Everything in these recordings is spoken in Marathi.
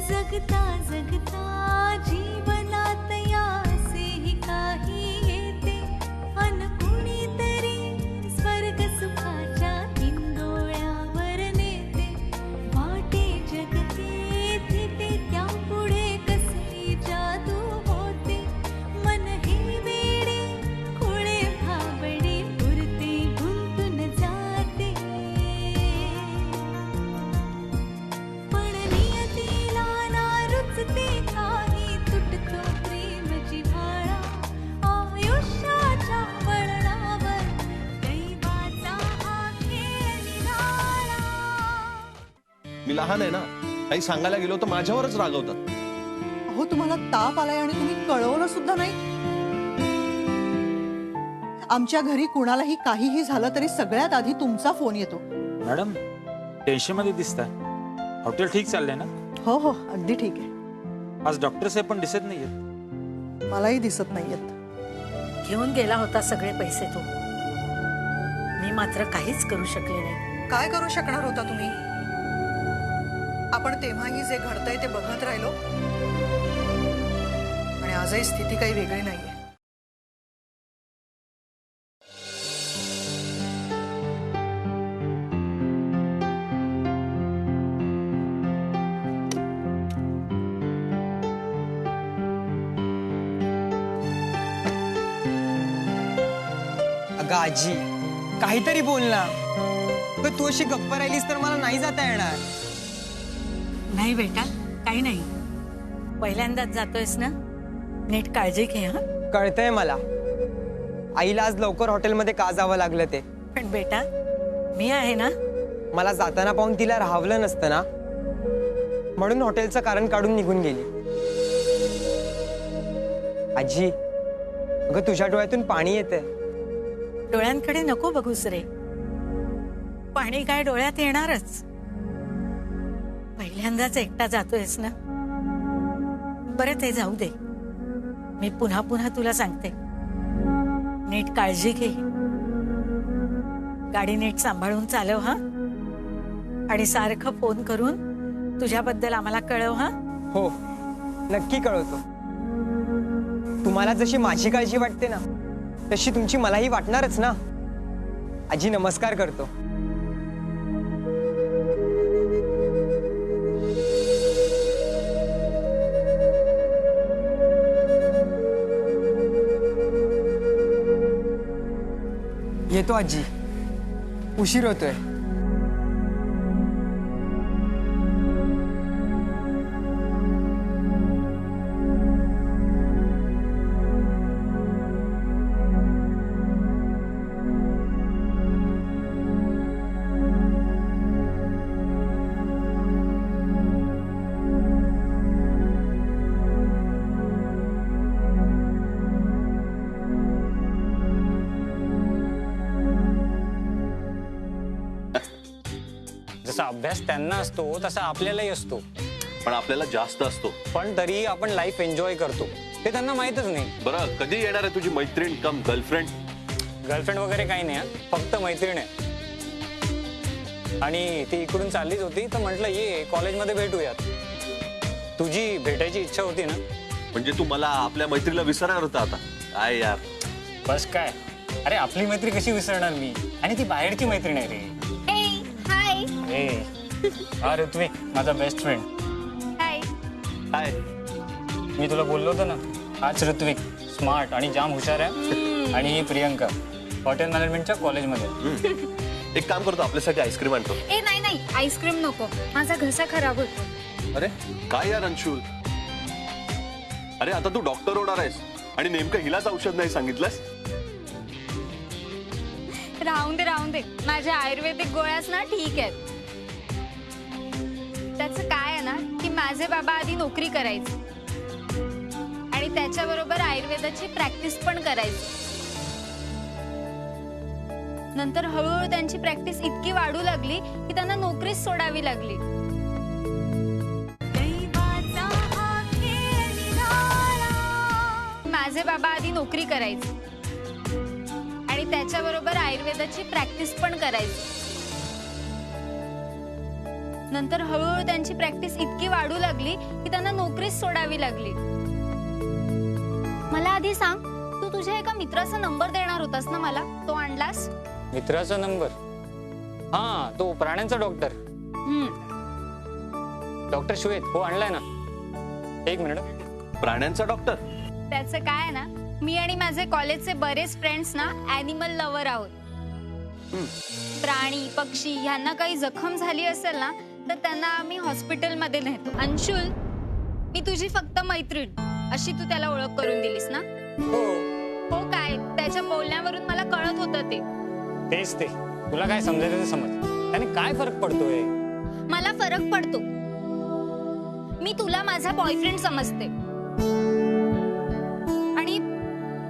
जगता जगता जीवनात यासेही काही येते अन कुणीतरी स्वर्ग सुखाच्या हिंदोळ्यावर नेते वाटे जगते थिटे त्या पुढे कसे जादू होते मन हे वेडे खुळे भाबडे पुरते गुंतून जाते पण नियतीला नारुचते काही तुटतो प्रेम जिव्हाळा आयुष्याच्या वळणावर दैवाचा हा खेळ निराळा. मी लहान आहे ना, काही सांगायला गेलो तर माझ्यावरच रागवतात. अहो तुम्हाला ताप आलाय आणि तुम्ही कळवलं सुद्धा नाही. आमच्या घरी कुणालाही काहीही झालं तरी सगळ्यात आधी तुमचा फोन येतो. मॅडम टेन्शन मध्ये दिसताय. हॉटेल ठीक चाललंय ना? हो हो अगदी ठीक आहे. आज डॉक्टर साहेब पण दिसत नाहीयेत. मलाही दिसत नाहीयेत. घेऊन गेला होता सगळे पैसे तो. मी मात्र काहीच करू शकले नाही. काय करू शकणार होता तुम्ही? आपण तेव्हाही जे घडतंय ते बघत राहिलो आणि आजही स्थिती काही वेगळी नाहीये. अगं आजी काहीतरी बोल ना. पण तू अशी गप्प राहिलीस तर मला नाही जाता येणार. नाही बेटा, काही नाही. पहिल्यांदाच जातोयस ना, नीट काळजी घे. हा कळतंय मला. आईला आज लवकर हॉटेलमध्ये का जावं लागलं ते. पण बेटा मी आहे ना. मला जाताना पाहून तिला राहावलं नसतं ना, म्हणून हॉटेलचं कारण काढून निघून गेली. आजी अगं तुझ्या डोळ्यातून पाणी येतंय. डोळ्यांकडे नको बघूस रे. पाणी काय डोळ्यात येणारच. पहिल्यांदाच एकटा जातोयस ना. बरं ते जाऊ दे. मी पुन्हा पुन्हा तुला सांगते, नीट काळजी घे. गाडी नीट सांभाळून चालव हा. आणि सारखं फोन करून तुझ्याबद्दल आम्हाला कळव हा. हो नक्की कळवतो. तुम्हाला जशी माझी काळजी वाटते ना तशी तुमची मलाही वाटणारच ना. आजी नमस्कार करतो. येतो आजी, उशीर होतोय. जसा अभ्यास त्यांना असतो तसा आपल्यालाही असतो. पण आपल्याला जास्त असतो. पण तरी आपण लाईफ एन्जॉय करतो ते त्यांना माहीतच नाही. बरं कधी येणार आहे तुझी मैत्रीण कम गर्लफ्रेंड? गर्लफ्रेंड वगैरे काही नाही, फक्त मैत्रीण आहे. आणि ती इकडून चाललीच होती तर म्हटलं ये कॉलेजमध्ये भेटूयात. तुझी भेटायची इच्छा होती ना. म्हणजे तू मला आपल्या मैत्रीला विसरणार होता आता? काय यार. बस काय, अरे आपली मैत्री कशी विसरणार मी. आणि ती बाहेरची मैत्रीण आहे रे. ए हा ऋत्विक माझा बेस्ट फ्रेंड. हाय. मी तुला बोललो होतो ना, हाच ऋत्विक स्मार्ट आणि जाम हुशार आहे. आणि ही प्रियंका हॉटेल मॅनेजमेंटच्या कॉलेजमध्ये. एक काम करतो, आपल्यासाठी आईस्क्रीम आणतो. ए नाही नाही आईस्क्रीम नको, माझा घसा खराब होतो. अरे काय यार अंशुल. अरे आता तू डॉक्टर होणार आहेस आणि नेमकं हिलाच औषध नाही सांगितलंस. राहून दे माझ्या आयुर्वेदिक गोळ्याच ना ठीक आहेत. त्याचं काय आहे ना की माझे बाबा आधी नोकरी करायचे आणि त्याच्याबरोबर आयुर्वेदाची प्रॅक्टिस पण करायची. नंतर हळूहळू त्यांची प्रॅक्टिस इतकी वाढू लागली की त्यांना नोकरीच सोडावी लागली. दैवाचा हा खेळ निराळा. माझे बाबा आधी नोकरी करायचे आणि त्याच्याबरोबर आयुर्वेदाची प्रॅक्टिस पण करायची. नंतर हळूहळू त्यांची प्रॅक्टिस इतकी वाढू लागली की त्यांना नोकरीच सोडावी लागली. मला आधी सांग, तू तुझ्या एका मित्राचा नंबर देणार होतास ना मला, तो आणलास? मित्राचा नंबर? हा, तो प्राण्यांचा डॉक्टर, डॉक्टर श्वेत. हो, आणलाय ना. एक मिनिट. प्राण्यांचा डॉक्टर? त्याचं काय आहे ना, मी आणि माझे कॉलेजचे बरेच फ्रेंड्स ना ॲनिमल लव्हर आहोत. प्राणी पक्षी ह्यांना काही जखम झाली असेल ना तर त्यांना आम्ही हॉस्पिटलमध्ये नेतो. अंशुल, मी तुझी फक्त मैत्रीण अशी तू त्याला ओळख करून दिलीस ना? हो काय, त्याच्या बोलण्यावरून मला कळत होतं ते. तेच ते. तुला काय समजायचं ते समज. त्याने काय फरक पडतोय? मला फरक पडतो. मी तुला माझा बॉयफ्रेंड समजते आणि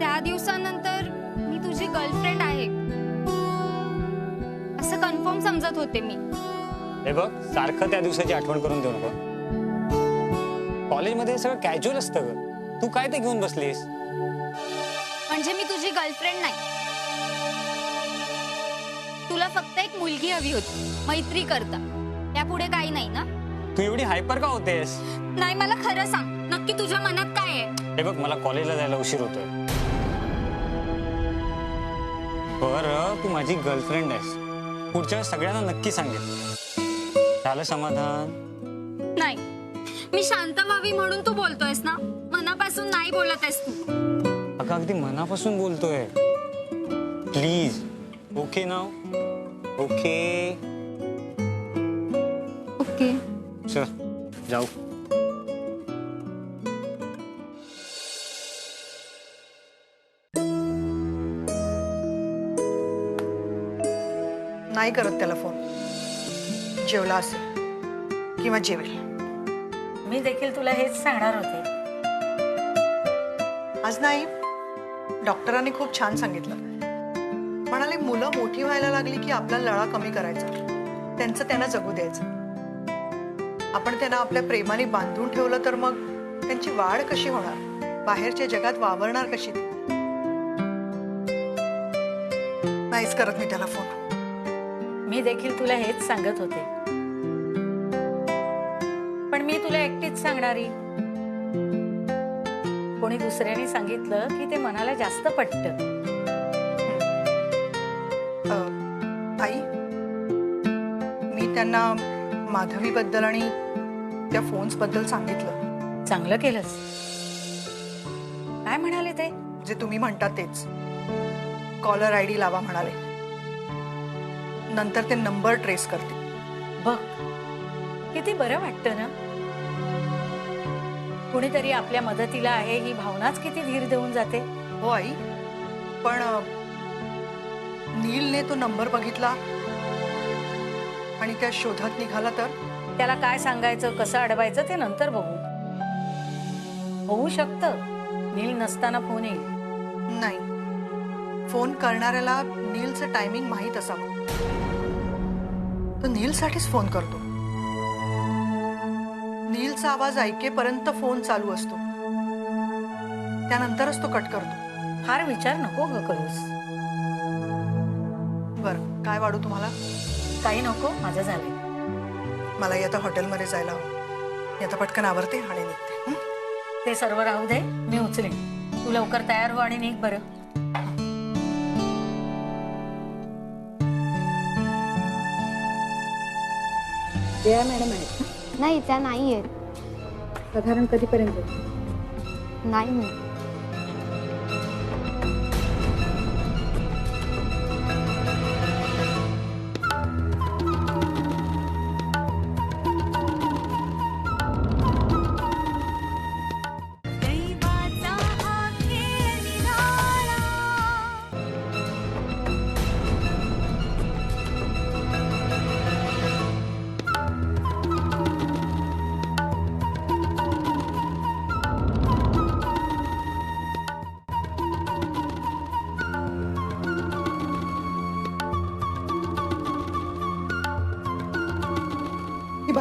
त्या दिवसानंतर मी तुझी गर्लफ्रेंड आहे असं कन्फर्म समजत होते मी. हे बघ, सारखं त्या दिवसाची आठवण करून देऊ नको. कॉलेजमध्ये सगळं कॅज्युअल असतं ग. तू काय ते घेऊन बसलीस? म्हणजे मी तुझी गर्लफ्रेंड नाही. तुला फक्त एक मुलगी हवी होती मैत्री करता, यापुढे काही नाही ना? तू एवढी हायपर का होतेस? नाही, मला खरं सांग, नक्की तुझ्या मनात काय आहे? हे बघ, मला कॉलेजला जायला उशीर होतोय. बरं, तू माझी गर्लफ्रेंड आहेस. पुढच्या वेळेस सगळ्यांना नक्की सांगेल. झालं समाधान? नाही, मी शांत व्हावी म्हणून तू बोलतोयस ना, मनापासून नाही बोलत आहेस तू. अगं, अगदी मनापासून बोलतोय. Please. Okay now? Okay. Okay. चल जाऊ. नाही करत त्याला फोन. जेवला असेल किंवा जेवेल. मी देखील तुला हेच सांगणार होते. आज नाही, डॉक्टरांनी खूप छान सांगितलं. म्हणाले मुलं मोठी व्हायला लागली की आपला लळा कमी करायचा, त्यांचं त्यांना जगू द्यायचं. आपण त्यांना आपल्या प्रेमाने बांधून ठेवलं तर मग त्यांची वाढ कशी होणार, बाहेरच्या जगात वावरणार कशी ती. नाहीच करत मी त्याला फोन. मी देखील तुला हेच सांगत होते, पण मी तुला एकटीच सांगणारी. कोणी दुसऱ्याने सांगितलं की ते मनाला जास्त पटतं. आई, मी त्यांना माधवीबद्दल आणि त्या फोन्स बद्दल सांगितलं. चांगलं केलंस. काय म्हणाले ते? जे तुम्ही म्हणता तेच. कॉलर आयडी लावा म्हणाले, नंतर ते नंबर ट्रेस करते. बघ, किती बरं वाटतं ना. कुणीतरी आपल्या मदतीला आहे ही भावनाच किती धीर देऊन जाते. हो आई, पण नीलने तो नंबर बघितला आणि त्या शोधात निघाला तर? त्याला काय सांगायचं, कसं अडवायचं ते नंतर बघू. होऊ शकतं नील नसताना फोन येईल. नाही, फोन करणाऱ्याला नीलचं टायमिंग माहीत असावं. तो नीलसाठीच फोन करतो. नीलचा आवाज ऐकेपर्यंत फोन चालू असतो, त्यानंतरच तो कट करतो. फार विचार नको ग करूस. बरं, काय वाढू तुम्हाला? काही नको, माझं झालंय. मलाही आता हॉटेलमध्ये जायला हवं. मी आता पटकन आवरते आणि निघते. हं? ते सर्व राहू दे, मी उचलेन. तू लवकर तयार हो आणि निघ बरं. जया मॅडम आहेत? नाही, त्या नाही आहेत. साधारण कधीपर्यंत? नाही म्हणत. दैवाचा हा खेळ निराळा.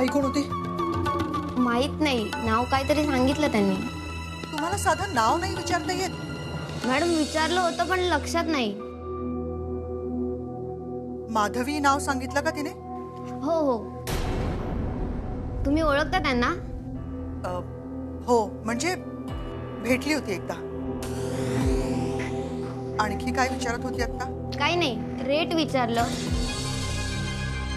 बाई कोण होती? माहित नाही, नाव काहीतरी सांगितलं त्यांनी. तुम्हाला साधं नाव नाही विचारता येत? मॅडम विचारलं होतं पण लक्षात नाही. माधवी नाव सांगितलं का तिने? हो हो. तुम्ही ओळखता त्यांना? हो, म्हणजे भेटली होती एकदा. आणखी काय विचारत होती आता? काही नाही, रेट विचारलं,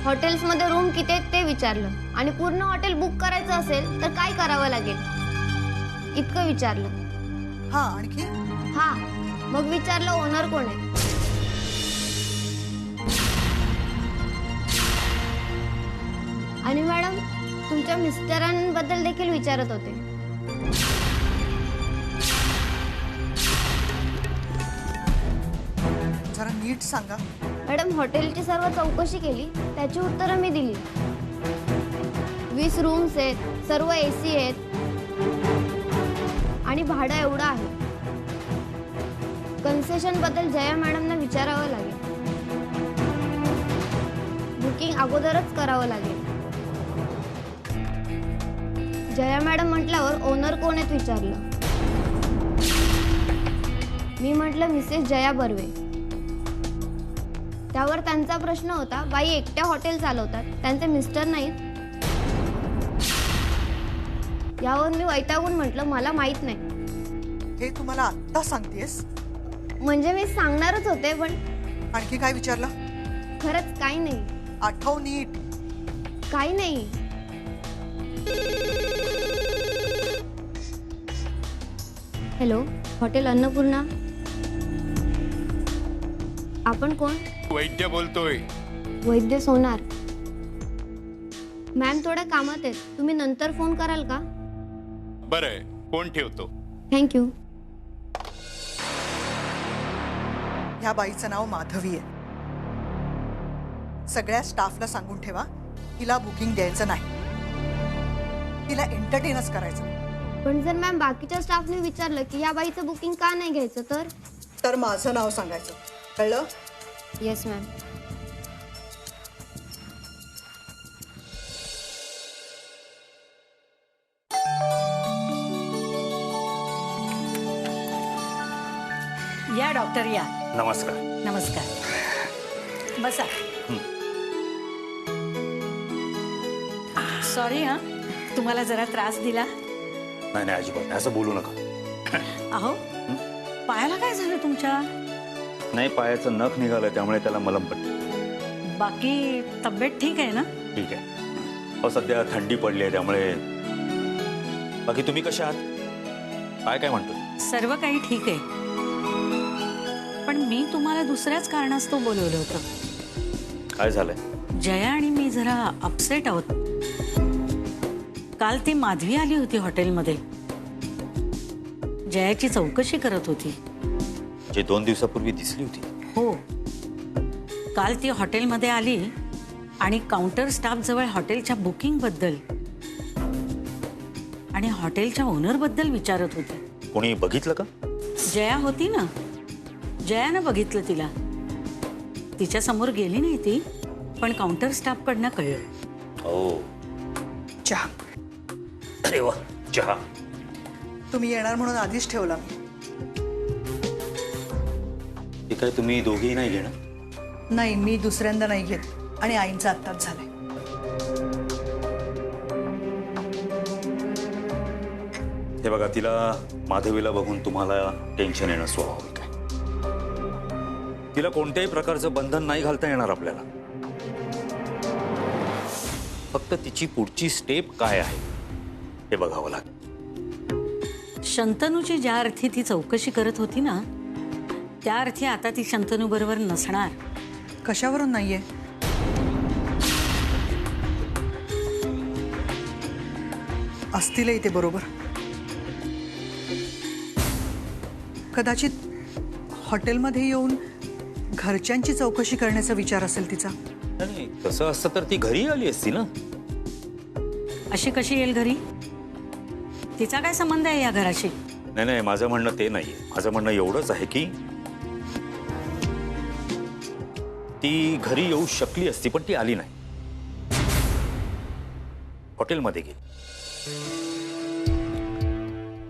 हॉटेल्समध्ये रूम किती आहेत ते विचारलं, आणि पूर्ण हॉटेल बुक करायचं असेल तर काय करावं लागेल इतकं विचारलं. हा, आणखी? हा, मग विचारलं ओनर कोण आहे. आणि मॅडम तुमच्या मिस्टरांबद्दल देखील विचारत होते. जरा नीट सांगा. मॅडम हॉटेलची सर्व चौकशी केली, त्याची उत्तरं मी दिली. 20 रूम्स आहेत, सर्व AC आहेत आणि भाडं एवढं आहे. कन्सेशन बद्दल जया मॅडमना विचारावं लागेल. बुकिंग अगोदरच करावं लागेल. जया मॅडम म्हटल्यावर ओनर कोण आहेत विचारलं. मी म्हटलं मिसेस जया बर्वे. त्यावर त्यांचा प्रश्न होता, बाई एकट्या हॉटेल चालवतात, त्यांचे मिस्टर नाहीत. यावर मी वैतागून म्हटलं मला माहित नाही. हे तुम्हाला आत्ता सांगतेस? म्हणजे मी सांगणारच होते पण. आणखी काय विचारलं? खरंच काही नाही. आठव नीट. काही नाही. Hello, hotel Annapurna. आपण कोण? वैद्य बोलतोय. वैद्य सोनार. मॅम थोड्या कामात आहेत, तुम्ही नंतर फोन कराल का? बरं, फोन ठेवतो. थँक्यू. ह्या बाईचं नाव माधवी आहे. सगळ्या स्टाफला सांगून ठेवा, तिला बुकिंग द्यायचं नाही, तिला एंटरटेनच करायचं. पण जर मॅम बाकीच्या स्टाफने विचारलं की या बाईचं बुकिंग का नाही घ्यायचं तर माझं नाव सांगायचं, कळलं? Yes ma'am. या डॉक्टर या. नमस्कार. नमस्कार. बसा. सॉरी हा, तुम्हाला जरा त्रास दिला. नाही नाही, अजिबात असं बोलू नका. अहो, पायाला काय झालं तुमच्या? नाही, पायाचं नख निघालं, त्यामुळे त्याला मलम पडली. बाकी तब्येत ठीक आहे ना? ठीक आहे. अहो, सध्या थंडी पडली आहे, त्यामुळे. बाकी तुम्ही कशा आहात? काय म्हणतो? सर्व काही ठीक आहे, पण मी तुम्हाला दुसऱ्याच कारणास्तव बोलवलं होतं. काय झालंय? जया आणि मी जरा अपसेट आहोत. काल ती माधवी आली होती हॉटेलमध्ये, जयाची चौकशी करत होती. जे 2 दिवसापूर्वी दिसली होती? हो, काल ती हॉटेलमध्ये आली आणि काउंटर स्टाफ जवळ हॉटेलच्या बुकिंग बद्दल आणि हॉटेलच्या ओनर बद्दल विचारत होती. कोणी बघितलं का? जया होती ना, जयानं बघितलं तिला. तिच्या समोर गेली नाही ती, पण काउंटर स्टाफ कडनं कळलं. ओ, चहा. अरे वा, चहा. तुम्ही येणार म्हणून आधीच ठेवला मी. ते काय तुम्ही दोघेही नाही घेणार? नाही, मी दुसऱ्यांदा नाही घेत, आणि आईंचा आत्ताच झालाय. हे बघा, तिला माधवीला बघून तुम्हाला टेन्शन येणं स्वाभाविक आहे. तिला कोणत्याही प्रकारचं बंधन नाही घालता येणार आपल्याला. फक्त तिची पुढची स्टेप काय आहे हे बघावं लागेल. शंतनूची ज्या अर्थी ती चौकशी करत होती ना, त्या अर्थी आता ती शंतनू बरोबर नसणार. कशावरून नाहीये? असतीलही ते बरोबर. कदाचित हॉटेलमध्ये येऊन घरच्यांची चौकशी करण्याचा विचार असेल तिचा. नाही, तसं असतं तर ती घरी आली असती ना. अशी कशी येईल घरी? तिचा काय संबंध आहे या घराशी? नाही नाही, माझं म्हणणं ते नाही. माझं म्हणणं एवढंच आहे की ती घरी येऊ शकली असती, पण ती आली नाही. हॉटेलमध्ये गेली.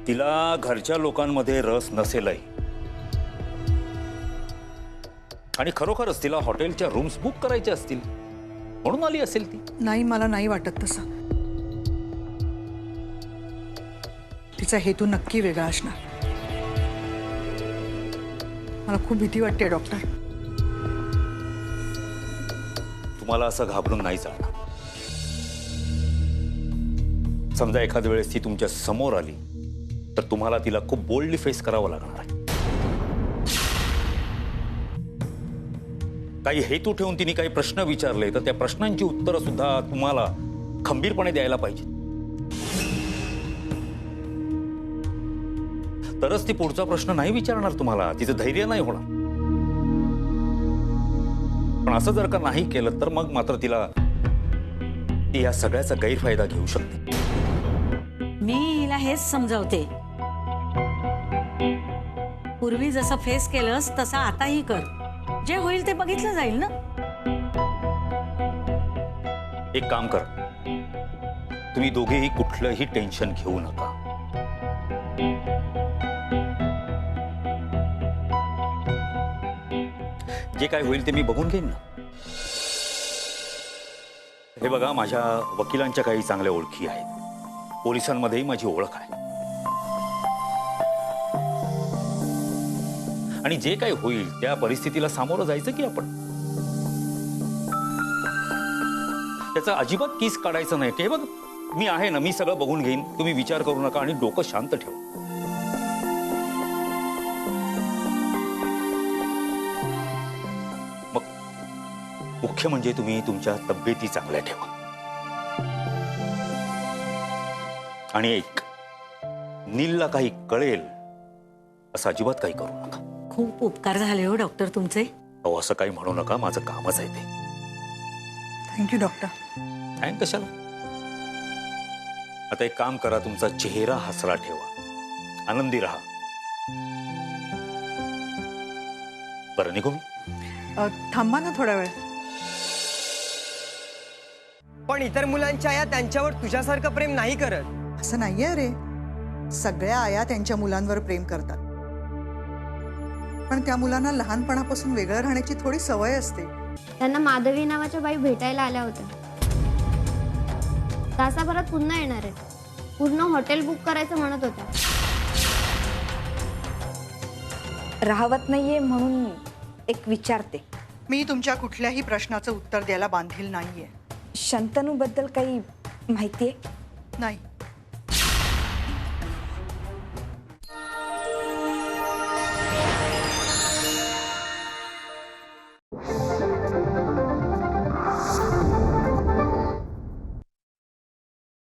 तिला घरच्या लोकांमध्ये रस नसेलही आणि खरोखरच तिला हॉटेलच्या रूम्स बुक करायच्या असतील म्हणून आली असेल ती. नाही, मला नाही वाटत तसं. तिचा हेतू नक्की वेगळा असणार. मला खूप भीती वाटते डॉक्टर. तुम्हाला असं घाबरून नाही चालणार. समजा एखाद्या वेळेस ती तुमच्या समोर आली तर तुम्हाला तिला खूप बोल्डली फेस करावं लागणार आहे. काही हेतू ठेवून तिने काही प्रश्न विचारले तर त्या प्रश्नांची उत्तरं सुद्धा तुम्हाला खंबीरपणे द्यायला पाहिजे. तरच ती पुढचा प्रश्न नाही विचारणार तुम्हाला. तिचं धैर्य नाही होणार. पण असं जर का नाही केलं तर मग मात्र ती या सगळ्याचा गैरफायदा घेऊ शकते. मी हिला हेच समजावते, पूर्वी जसं फेस केलंस तसं आताही कर. जे होईल ते बघितलं जाईल ना. एक काम कर, तुम्ही दोघेही कुठलंही टेन्शन घेऊ नका. जे काय होईल ते मी बघून घेईन ना. हे बघा, माझ्या वकिलांच्या काही चांगल्या ओळखी आहेत. पोलिसांमध्येही माझी ओळख आहे. आणि जे काही होईल त्या परिस्थितीला सामोरं जायचं की आपण. त्याचा अजिबात किस काढायचं नाही. हे बघ, मी आहे ना, मी सगळं बघून घेईन. तुम्ही विचार करू नका आणि डोकं शांत ठेवा. मग मुख्य म्हणजे तुम्ही तुमच्या तब्येती चांगल्या ठेवा. आणि एक, नीलला काही कळेल असं अजिबात काही करू नका. खूप उपकार झाले हो डॉक्टर तुमचे. अहो, असं काही म्हणू नका. माझं कामच आहे ते. Thank you doctor. थँक कशाला. आता एक काम करा, तुमचा चेहरा हसरा ठेवा, आनंदी राहा. बरं, निघू मी? थांबा ना थोडा वेळ. पण इतर मुलांच्या आया त्यांच्यावर तुझ्यासारखं प्रेम नाही करत. असं नाहीये रे. सगळ्या आया त्यांच्या मुलांवर प्रेम करतात, पण त्या मुलांना लहानपणापासून वेगळं राहण्याची थोडी सवय असते. त्यांना माधवी नावाच्या बाई भेटायला आल्या होत्या. तासाभरात पुन्हा येणार आहेत. पूर्ण हॉटेल बुक करायचं म्हणत होत्या. राहवत नाहीये म्हणून एक विचारते. मी तुमच्या कुठल्याही प्रश्नाचं उत्तर द्यायला बांधील नाहीये. शंतनूबद्दल काही माहिती आहे? नाही.